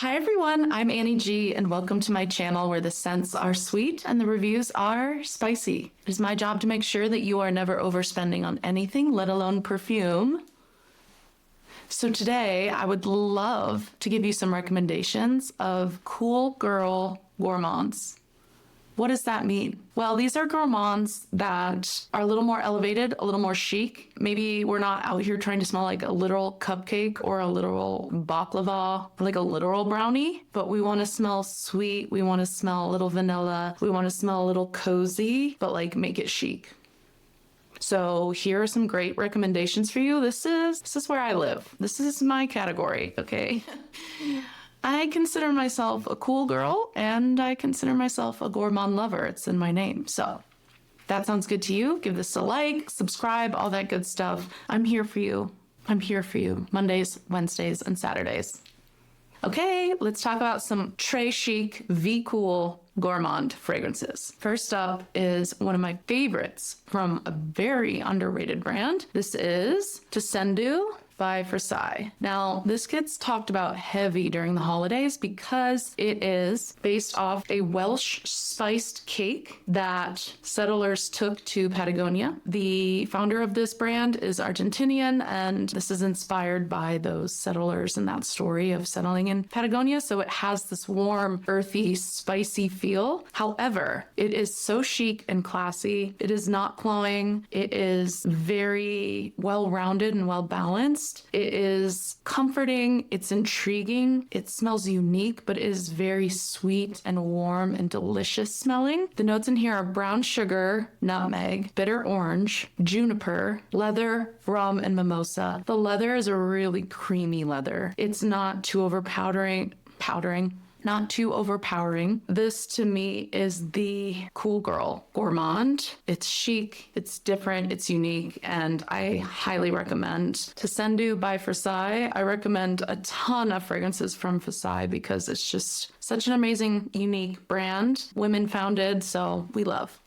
Hi everyone, I'm Annie G and welcome to my channel where the scents are sweet and the reviews are spicy. It is my job to make sure that you are never overspending on anything, let alone perfume. So today I would love to give you some recommendations of cool girl gourmands. What does that mean? Well, these are gourmands that are a little more elevated, a little more chic. Maybe we're not out here trying to smell like a literal cupcake or a literal baklava, or like a literal brownie, but we want to smell sweet. We want to smell a little vanilla. We want to smell a little cozy, but like make it chic. So here are some great recommendations for you. This is where I live. This is my category, okay? I consider myself a cool girl and I consider myself a gourmand lover. It's in my name. So if that sounds good to you, give this a like, subscribe, all that good stuff. I'm here for you. I'm here for you. Mondays, Wednesdays, and Saturdays. Okay, let's talk about some très chic, vie cool gourmand fragrances. First up is one of my favorites from a very underrated brand. This is Tendu by Frassaï. Now, this gets talked about heavy during the holidays because it is based off a Welsh spiced cake that settlers took to Patagonia. The founder of this brand is Argentinian, and this is inspired by those settlers and that story of settling in Patagonia. So it has this warm, earthy, spicy feel. However, it is so chic and classy. It is not cloying. It is very well-rounded and well-balanced. It is comforting, it's intriguing, it smells unique, but it is very sweet and warm and delicious smelling. The notes in here are brown sugar, nutmeg, bitter orange, juniper, leather, rum, and mimosa. The leather is a really creamy leather. It's not too overpowering. Not too overpowering. This to me is the cool girl gourmand. It's chic, it's different, it's unique, and I highly recommend Tendu by Frassaï. I recommend a ton of fragrances from Frassaï because it's just such an amazing, unique brand. Women founded, so we love.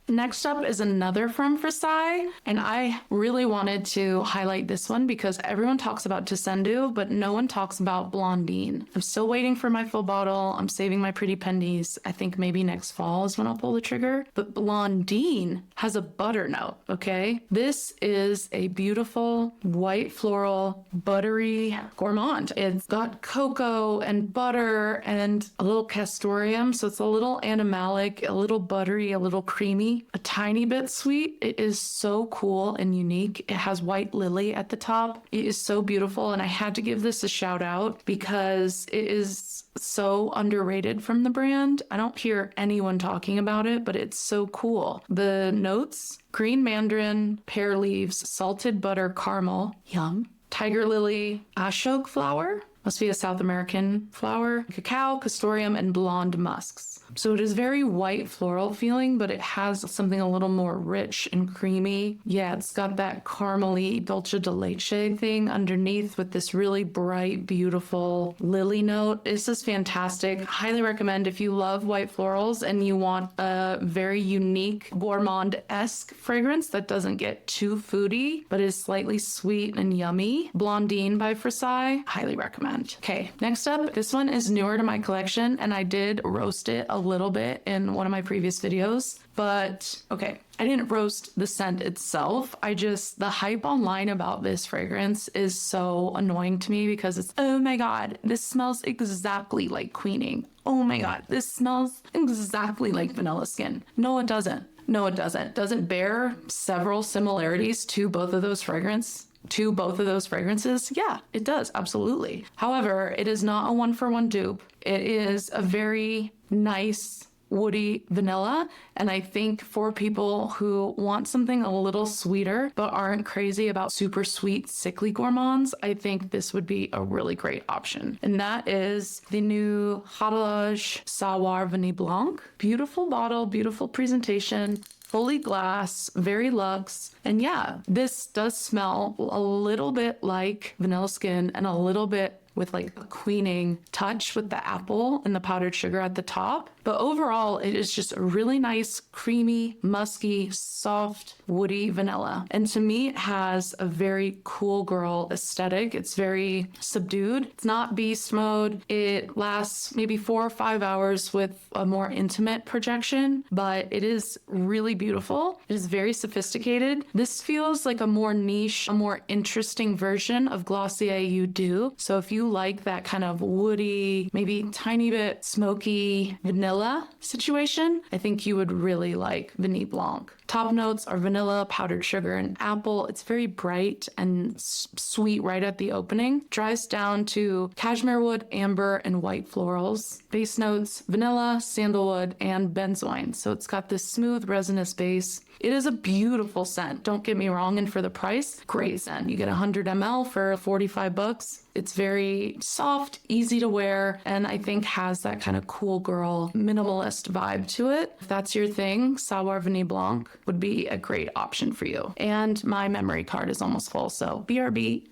Next up is another from Frassaï, and I really wanted to highlight this one because everyone talks about Tendu, but no one talks about Blondine. I'm still waiting for my full bottle. I'm saving my pretty pennies. I think maybe next fall is when I'll pull the trigger. But Blondine has a butter note, okay? This is a beautiful white floral buttery gourmand. It's got cocoa and butter and a little castoreum, so it's a little animalic, a little buttery, a little creamy, a tiny bit sweet. It is so cool and unique. It has white lily at the top. It is so beautiful, and I had to give this a shout out because it is so underrated from the brand. I don't hear anyone talking about it, but it's so cool. The notes: green mandarin, pear leaves, salted butter, caramel, yum, tiger lily, ashok flower, must be a South American flower, cacao, castoreum, and blonde musks. So it is very white floral feeling, but it has something a little more rich and creamy. Yeah, it's got that caramely dolce de leche thing underneath with this really bright, beautiful lily note. This is fantastic. Highly recommend if you love white florals and you want a very unique gourmand-esque fragrance that doesn't get too foody, but is slightly sweet and yummy. Blondine by Frassaï, highly recommend. Okay, next up, this one is newer to my collection, and I did roast it a little bit in one of my previous videos, but okay, I didn't roast the scent itself. The hype online about this fragrance is so annoying to me because it's, oh my God, this smells exactly like queening. Oh my God, this smells exactly like vanilla skin. No, it doesn't. No, it doesn't. Does it bear several similarities to both of those fragrances? Yeah, it does, absolutely. However, it is not a one-for-one dupe. It is a very nice woody vanilla, and I think for people who want something a little sweeter but aren't crazy about super sweet sickly gourmands, I think this would be a really great option. And that is the new Khadlaj Sawaar Vanille Blanc. Beautiful bottle, beautiful presentation, fully glass, very luxe. And yeah, this does smell a little bit like vanilla skin and a little bit with like a queening touch with the apple and the powdered sugar at the top. But overall, it is just a really nice, creamy, musky, soft, woody vanilla. And to me, it has a very cool girl aesthetic. It's very subdued. It's not beast mode. It lasts maybe 4 or 5 hours with a more intimate projection, but it is really beautiful. It is very sophisticated. This feels like a more niche, a more interesting version of Glossier You Do. So if you like that kind of woody, maybe tiny bit smoky vanilla situation, I think you would really like Vanille Blanc. Top notes are vanilla, powdered sugar, and apple. It's very bright and sweet right at the opening. Dries down to cashmere wood, amber, and white florals. Base notes, vanilla, sandalwood, and benzoin. So it's got this smooth resinous base. It is a beautiful scent, don't get me wrong, and for the price, great scent. You get 100 ml for $45. It's very soft, easy to wear, and I think has that kind of cool girl, minimalist vibe to it. If that's your thing, Sawaar Vanille Blanc would be a great option for you. And my memory card is almost full, so BRB.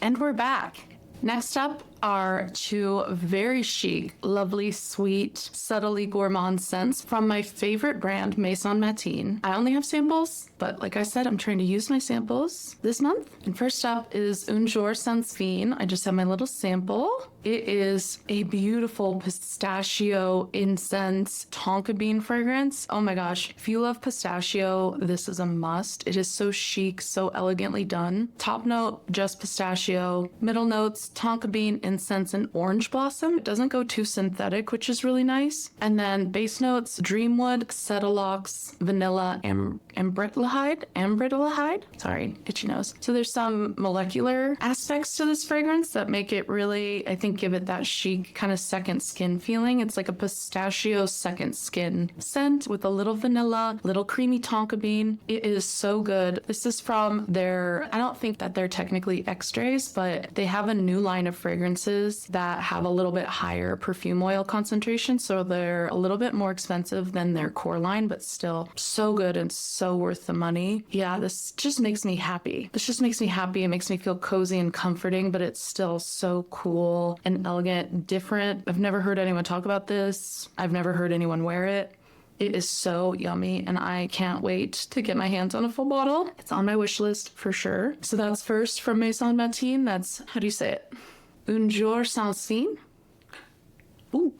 And we're back. Next up are 2 very chic, lovely, sweet, subtly gourmand scents from my favorite brand, Maison Matine. I only have samples, but like I said, I'm trying to use my samples this month. And first up is Unjour Sansfin. I just have my little sample. It is a beautiful pistachio incense tonka bean fragrance. Oh my gosh, if you love pistachio, this is a must. It is so chic, so elegantly done. Top note, just pistachio. Middle notes, tonka bean, incense, and orange blossom. It doesn't go too synthetic, which is really nice. And then base notes, dreamwood, cetalox, vanilla, ambridylahide. Sorry, itchy nose. So there's some molecular aspects to this fragrance that make it really, I think, give it that chic kind of second skin feeling. It's like a pistachio second skin scent with a little vanilla, little creamy tonka bean. It is so good. This is from their, I don't think that they're technically extras, but they have a new line of fragrances that have a little bit higher perfume oil concentration. So they're a little bit more expensive than their core line, but still so good and so worth the money. Yeah, this just makes me happy. This just makes me happy. It makes me feel cozy and comforting, but it's still so cool and elegant, different. I've never heard anyone talk about this. I've never heard anyone wear it. It is so yummy, and I can't wait to get my hands on a full bottle. It's on my wish list for sure. So that's first from Maison Matine. That's, how do you say it? Unjour Sansfin. Ooh.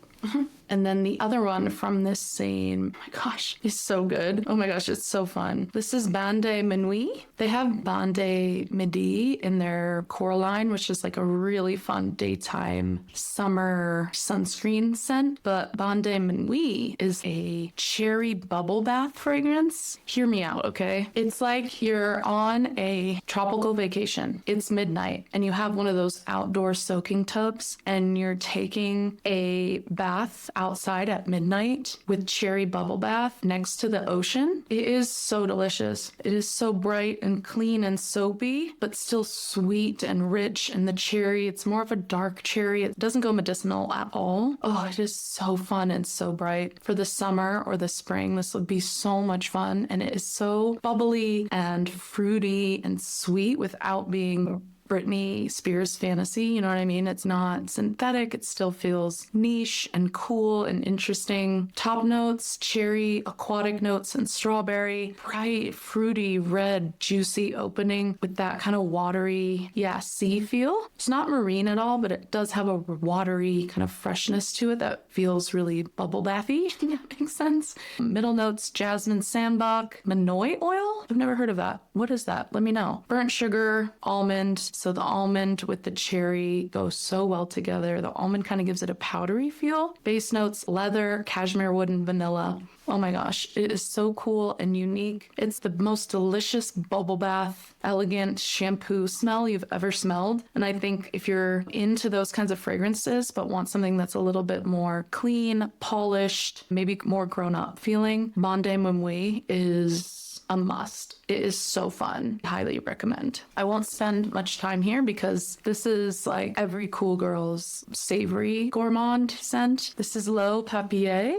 And then the other one from this same, oh my gosh, is so good. Oh my gosh, it's so fun. This is Bain de Minuit. They have Bain de Midi in their core line, which is like a really fun daytime summer sunscreen scent. But Bain de Minuit is a cherry bubble bath fragrance. Hear me out, okay? It's like you're on a tropical vacation. It's midnight and you have one of those outdoor soaking tubs and you're taking a bath outside at midnight with cherry bubble bath next to the ocean. It is so delicious. It is so bright and clean and soapy, but still sweet and rich. And the cherry, it's more of a dark cherry. It doesn't go medicinal at all. Oh, it is so fun and so bright. For the summer or the spring, this would be so much fun. And it is so bubbly and fruity and sweet without being Britney Spears fantasy, you know what I mean? It's not synthetic. It still feels niche and cool and interesting. Top notes, cherry, aquatic notes, and strawberry. Bright, fruity, red, juicy opening with that kind of watery, sea feel. It's not marine at all, but it does have a watery kind of freshness to it that feels really bubble bathy, if that makes sense. Middle notes, jasmine sandbach, Minuit oil? I've never heard of that. What is that? Let me know. Burnt sugar, almond. So the almond with the cherry go so well together. The almond kind of gives it a powdery feel. Base notes, leather, cashmere wood, and vanilla. Oh my gosh, it is so cool and unique. It's the most delicious bubble bath, elegant shampoo smell you've ever smelled. And I think if you're into those kinds of fragrances, but want something that's a little bit more clean, polished, maybe more grown up feeling, Bain de Minuit is a must. It is so fun. Highly recommend. I won't spend much time here because this is like every cool girl's savory gourmand scent. This is Papier.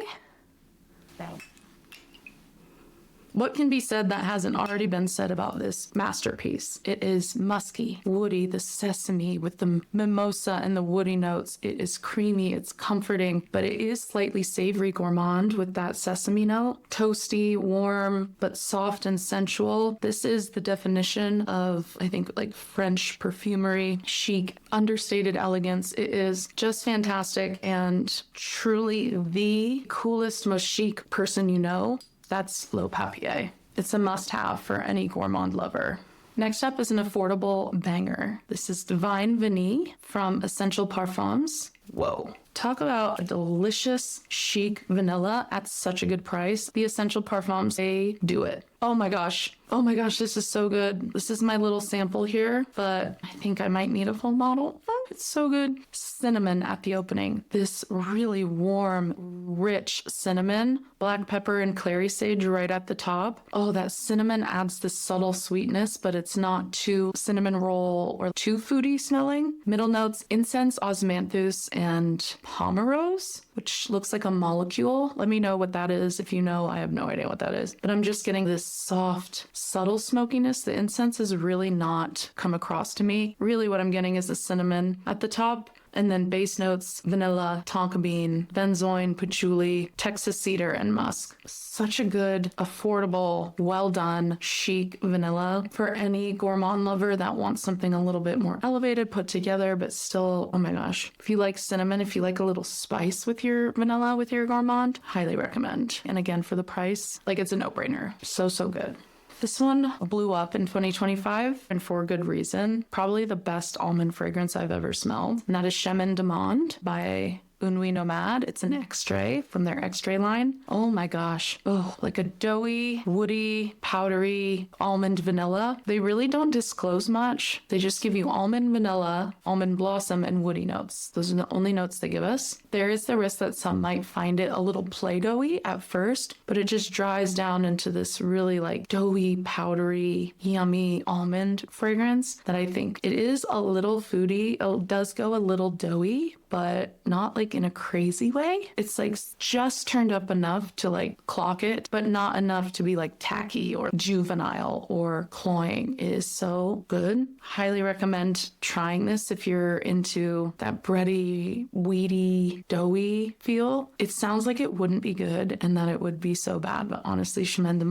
What can be said that hasn't already been said about this masterpiece? It is musky, woody, the sesame with the mimosa and the woody notes. It is creamy, it's comforting, but it is slightly savory gourmand with that sesame note. Toasty, warm, but soft and sensual. This is the definition of, I think, like French perfumery, chic, understated elegance. It is just fantastic and truly the coolest, most chic person you know. That's Le Papier. It's a must-have for any gourmand lover. Next up is an affordable banger. This is Divine Vanille from Essential Parfums. Whoa. Talk about a delicious, chic vanilla at such a good price. The Essential Parfums, they do it. Oh my gosh. Oh my gosh, this is so good. This is my little sample here, but I think I might need a full bottle. Oh, it's so good. Cinnamon at the opening. This really warm, rich cinnamon. Black pepper and clary sage right at the top. Oh, that cinnamon adds this subtle sweetness, but it's not too cinnamon roll or too foodie smelling. Middle notes, incense, osmanthus, and pomerose, which looks like a molecule. Let me know what that is. If you know, I have no idea what that is. But I'm just getting this soft, subtle smokiness. The incense has really not come across to me. Really what I'm getting is the cinnamon at the top. And then base notes, vanilla, tonka bean, benzoin, patchouli, Texas cedar, and musk. Such a good, affordable, well done, chic vanilla for any gourmand lover that wants something a little bit more elevated, put together, but still, oh my gosh. If you like cinnamon, if you like a little spice with your vanilla, with your gourmand, highly recommend. And again, for the price, like it's a no-brainer. So, so good. This one blew up in 2025, and for a good reason. Probably the best almond fragrance I've ever smelled, and that is Chemin by Nuit Nomade. It's an extrait from their extrait line. Oh my gosh. Oh, like a doughy, woody, powdery almond vanilla. They really don't disclose much. They just give you almond vanilla, almond blossom, and woody notes. Those are the only notes they give us. There is the risk that some might find it a little Play-Doh-y at first, but it just dries down into this really like doughy, powdery, yummy almond fragrance that I think it is a little foodie. It does go a little doughy, but not like in a crazy way. It's like just turned up enough to like clock it, but not enough to be like tacky or juvenile or cloying. It is so good. Highly recommend trying this if you're into that bready, weedy, doughy feel. It sounds like it wouldn't be good and that it would be so bad, but honestly, Chemin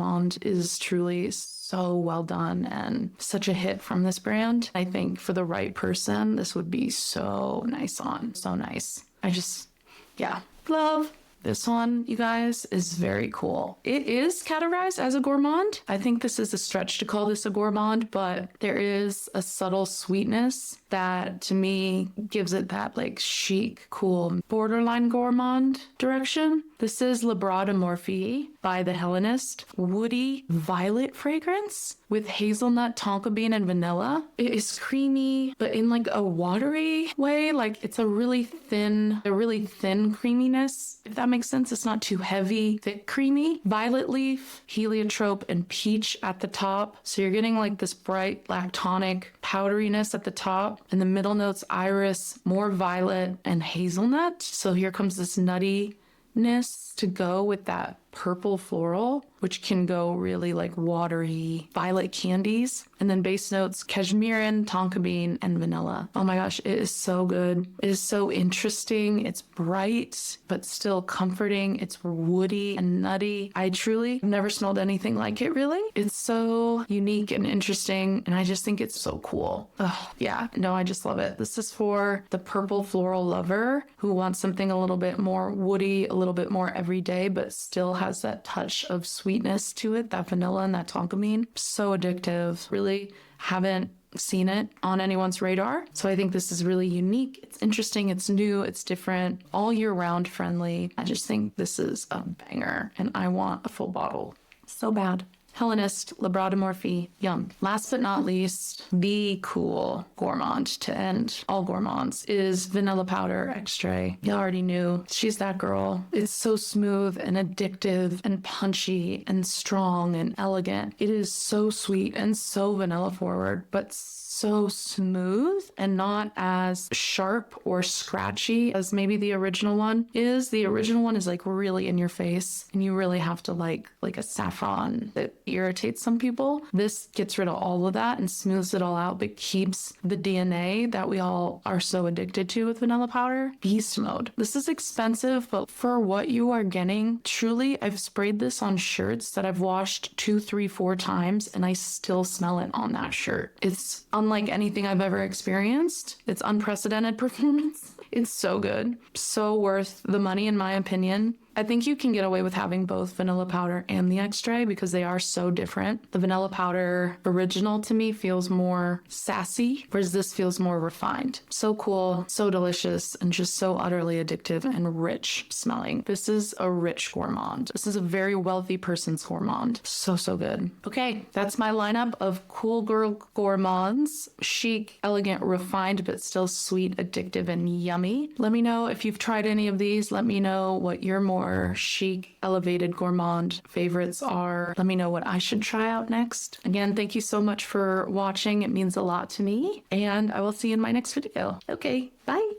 is truly so well done and such a hit from this brand. I think for the right person, this would be so nice on. So nice. Yeah, love. This one, you guys, is very cool. It is categorized as a gourmand. I think this is a stretch to call this a gourmand, but there is a subtle sweetness that to me gives it that like chic, cool, borderline gourmand direction. This is Les Bras by the Helenist. Woody violet fragrance with hazelnut, tonka bean, and vanilla. It is creamy, but in like a watery way. Like it's a really thin creaminess. If that makes sense, it's not too heavy, thick, creamy. Violet leaf, heliotrope, and peach at the top. So you're getting like this bright lactonic powderiness at the top. And the middle notes, iris, more violet, and hazelnut. So here comes this nuttiness to go with that purple floral, which can go really like watery violet candies. And then base notes, cashmere, tonka bean, and vanilla. Oh my gosh, it is so good. It is so interesting. It's bright, but still comforting. It's woody and nutty. I truly have never smelled anything like it, really. It's so unique and interesting, and I just think it's so cool. Oh, yeah, no, I just love it. This is for the purple floral lover who wants something a little bit more woody, a little bit more everyday, but still has that touch of sweetness to it, that vanilla and that tonka bean. So addictive. Really haven't seen it on anyone's radar. So I think this is really unique. It's interesting. It's new. It's different. All year round friendly. I just think this is a banger and I want a full bottle so bad. Helenist Les Bras yum. Last but not least, the cool gourmand to end all gourmands is Vanilla Powder Extrait. You already knew. She's that girl. It's so smooth and addictive and punchy and strong and elegant. It is so sweet and so vanilla forward, but so smooth and not as sharp or scratchy as maybe the original one is. The original one is like really in your face and you really have to like a saffron that irritates some people. This gets rid of all of that and smooths it all out, but keeps the DNA that we all are so addicted to with vanilla powder. Beast mode. This is expensive, but for what you are getting, truly, I've sprayed this on shirts that I've washed 2, 3, 4 times and I still smell it on that shirt. It's unlike anything I've ever experienced. It's unprecedented performance. It's so good. So worth the money in my opinion. I think you can get away with having both vanilla powder and the extrait because they are so different. The vanilla powder original to me feels more sassy, whereas this feels more refined. So cool, so delicious, and just so utterly addictive and rich smelling. This is a rich gourmand. This is a very wealthy person's gourmand. So, so good. Okay, that's my lineup of cool girl gourmands. Chic, elegant, refined, but still sweet, addictive, and yummy. Let me know if you've tried any of these. Let me know what your more chic, elevated gourmand favorites are. Let me know what I should try out next. Again, thank you so much for watching. It means a lot to me, and I will see you in my next video. Okay, bye.